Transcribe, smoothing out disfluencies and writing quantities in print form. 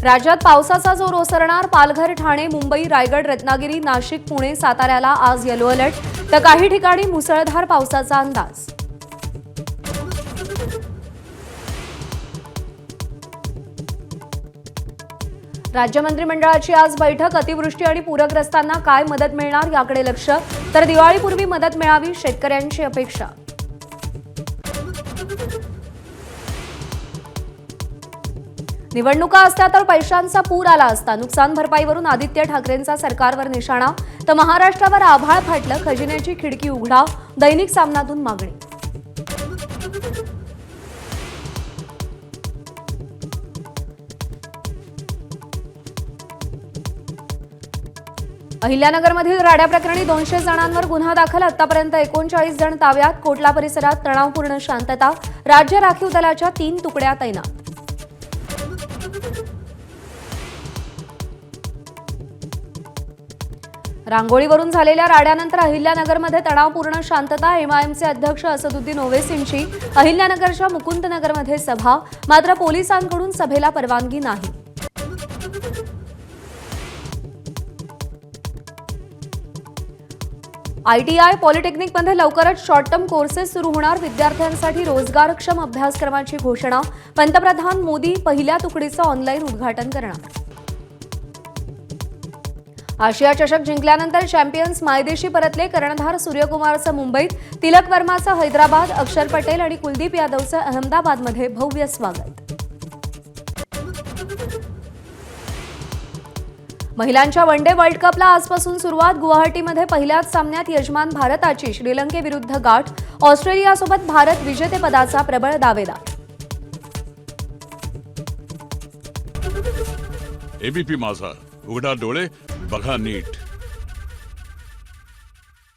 राज्यात पावसाचा जोर ओसरणार. पालघर, ठाणे, मुंबई, रायगड, रत्नागिरी, नाशिक, पुणे, साताऱ्याला आज येलो अलर्ट तर काही ठिकाणी मुसळधार पावसाचा अंदाज. राज्य मंत्रिमंडळाची आज बैठक. अतिवृष्टी आणि पूरग्रस्तांना काय मदत मिळणार याकडे लक्ष. तर दिवाळीपूर्वी मदत मिळावी शेतकऱ्यांची अपेक्षा. निवडणुका असत्या तर पैशांचा पूर आला असता. नुकसान भरपाईवरून आदित्य ठाकरेंचा सरकारवर निशाणा. तर महाराष्ट्रावर आभाळ फाटलं. खजिन्याची खिडकी उघडा. दैनिक सामनातून मागणी. अहिल्यानगरमधील राड्या प्रकरणी 200 जणांवर गुन्हा दाखल. आतापर्यंत 39 जण ताब्यात. कोटला परिसरात तणावपूर्ण शांतता. राज्य राखीव दलाच्या 3 तुकड्या तैनात. रांगोळीवरून झालेल्या राड्यानंतर अहिल्यानगरमध्ये तणावपूर्ण शांतता. एमआयएमचे अध्यक्ष असदुद्दीन ओवैसींची अहिल्यानगरच्या मुकुंदनगरमध्ये सभा. मात्र पोलिसांकडून सभेला परवानगी नाही. आयटीआय पॉलिटेक्निकमध्ये लवकरच शॉर्ट टर्म कोर्सेस सुरू होणार. विद्यार्थ्यांसाठी रोजगारक्षम अभ्यासक्रमाची घोषणा. पंतप्रधान मोदी पहिल्या तुकडीचं ऑनलाईन उद्घाटन करणार. आशिया चषक जिंकल्यानंतर चॅम्पियन्स मायदेशी परतले. कर्णधार सूर्यकुमारचं मुंबईत, तिलक वर्माचं हैदराबाद, अक्षर पटेल आणि कुलदीप यादवचं अहमदाबादमध्ये भव्य स्वागत. महिलांच्या वन डे वर्ल्ड कपला आजपासून सुरुवात. गुवाहाटीमध्ये पहिल्याच सामन्यात यजमान भारताची श्रीलंकेविरुद्ध गाठ. ऑस्ट्रेलियासोबत भारत विजेतेपदाचा प्रबळ दावेदार. एबीपी माझा, उघडा डोळे बघा नीट.